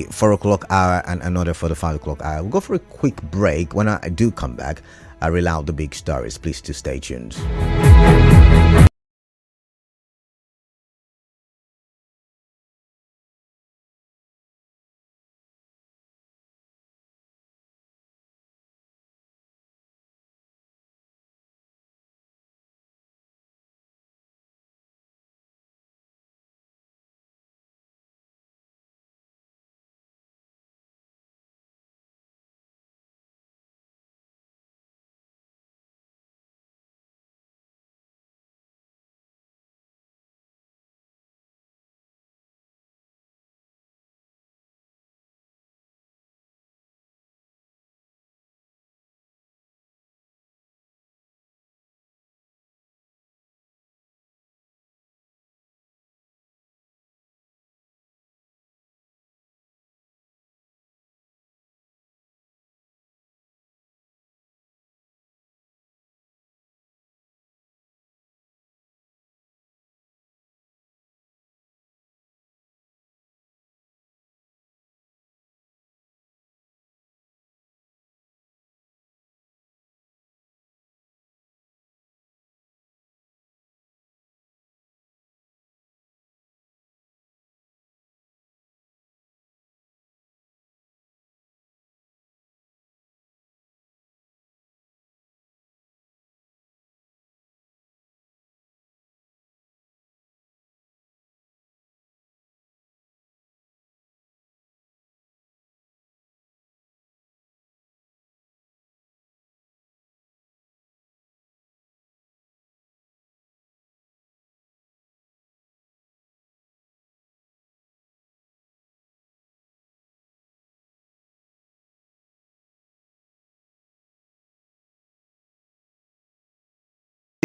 the 4 o'clock hour and another for the 5 o'clock hour. We'll go for a quick break. When I do come back, I reel out the big stories. Please do stay tuned.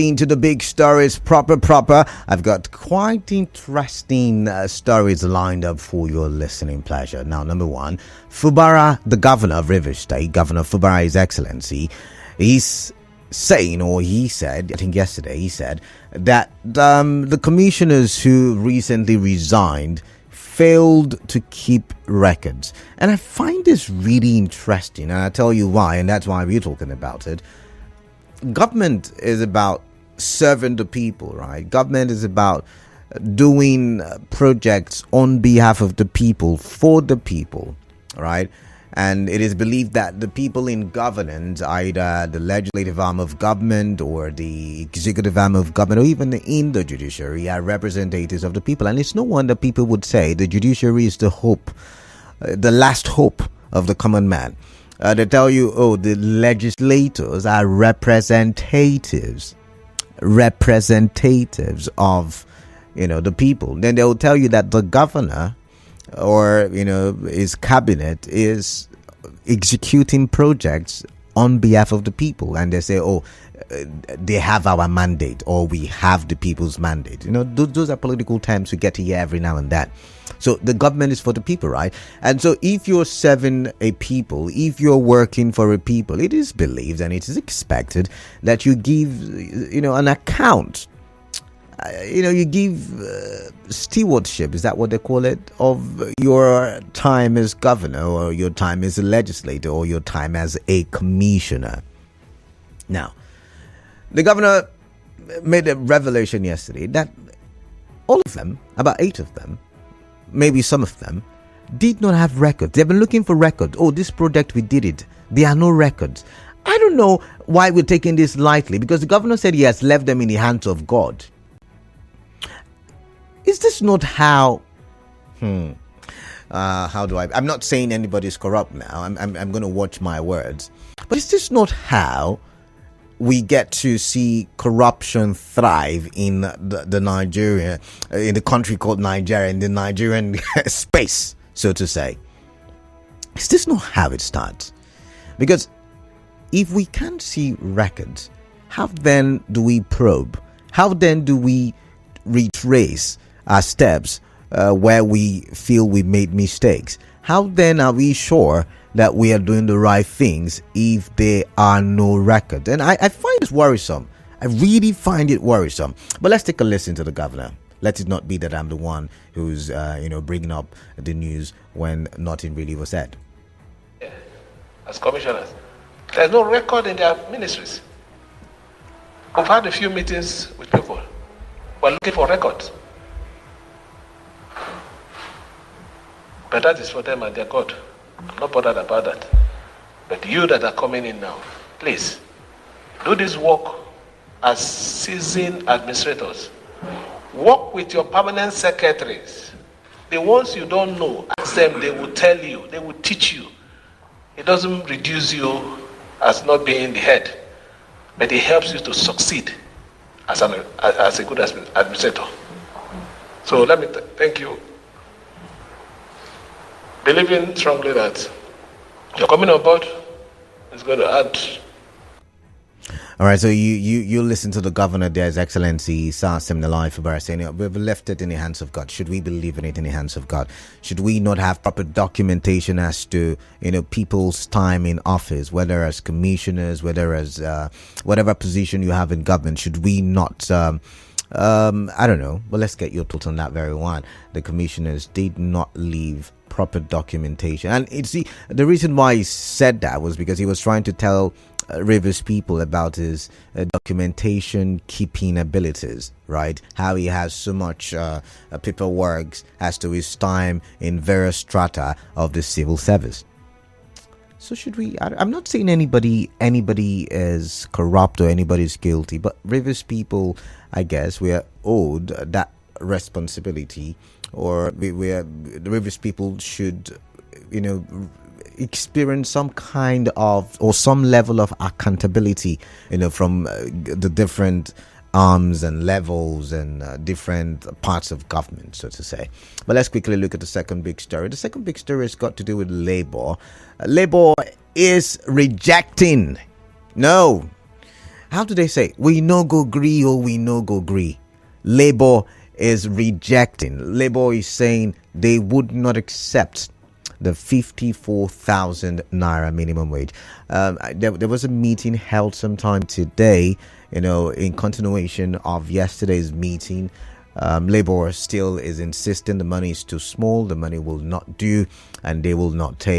Into the big stories proper. I've got quite interesting stories lined up for your listening pleasure. Now, number one, Fubara, the governor of Rivers State, Governor Fubara, His Excellency, he's saying, or he said, I think yesterday, he said that the commissioners who recently resigned failed to keep records. And I find this really interesting, and I'll tell you why, and that's why we're talking about it. Government is about serving the people, right? Government is about doing projects on behalf of the people, for the people, right? And it is believed that the people in governance, either the legislative arm of government or the executive arm of government, or even in the judiciary, are representatives of the people. And it's no wonder people would say the judiciary is the hope, the last hope of the common man. They tell you, oh, the legislators are representatives of, the people. Then they'll tell you that the governor or, his cabinet is executing projects on behalf of the people. And they say, oh, they have our mandate, or we have the people's mandate. Those are political terms we get to hear every now and then. So the government is for the people, right? And so if you're serving a people, if you're working for a people, it is believed and it is expected that you give, an account. You give stewardship, is that what they call it, of your time as governor, or your time as a legislator, or your time as a commissioner. Now, the governor made a revelation yesterday that all of them, about 8 of them, maybe some of them, did not have records. They've been looking for records. Oh, this project, we did it. There are no records. I don't know why we're taking this lightly, because the governor said he has left them in the hands of God. Is this not how... how do I'm not saying anybody's corrupt now. I'm going to watch my words. But is this not how we get to see corruption thrive in the Nigeria, in the country called Nigeria, in the Nigerian space, so to say? Is this not how it starts? Because if we can't see records, how then do we probe? How then do we retrace our steps where we feel we made mistakes? How then are we sure that we are doing the right things if there are no records? And I find it worrisome. I really find it worrisome. But let's take a listen to the governor. Let it not be that I'm the one who's, bringing up the news when nothing really was said. As commissioners, there's no record in their ministries. We've had a few meetings with people. We're looking for records. But that is for them and their God. I'm not bothered about that. But you that are coming in now, please, do this work as seasoned administrators. Work with your permanent secretaries. The ones you don't know, ask them, they will tell you, they will teach you. It doesn't reduce you as not being the head, but it helps you to succeed as a good administrator. So let me thank you. Believing strongly that you're coming on board is going to add. All right, so you listen to the governor there, His Excellency Sir Simnalai Fubara, saying we've left it in the hands of God. Should we be leaving it in the hands of God? Should we not have proper documentation as to people's time in office, whether as commissioners, whether as whatever position you have in government? Should we not? I don't know, but let's get your thoughts on that very one. The commissioners did not leave proper documentation, and the reason why he said that was because he was trying to tell Rivers people about his documentation keeping abilities, right? How he has so much paperwork as to his time in various strata of the civil service. So should we? I'm not saying anybody is corrupt or anybody is guilty, but Rivers people, I guess, we are owed that responsibility, or the Rivers people should, experience some kind of or some level of accountability, from the different arms and levels and different parts of government, so to say. But let's quickly look at the second big story. The second big story has got to do with Labour. Labour is rejecting. No. How do they say? We no go gree or we no go gree. Labour is rejecting. Labour is saying they would not accept the 54,000 naira minimum wage. There was a meeting held sometime today, in continuation of yesterday's meeting. Labour still is insisting the money is too small, the money will not do, and they will not take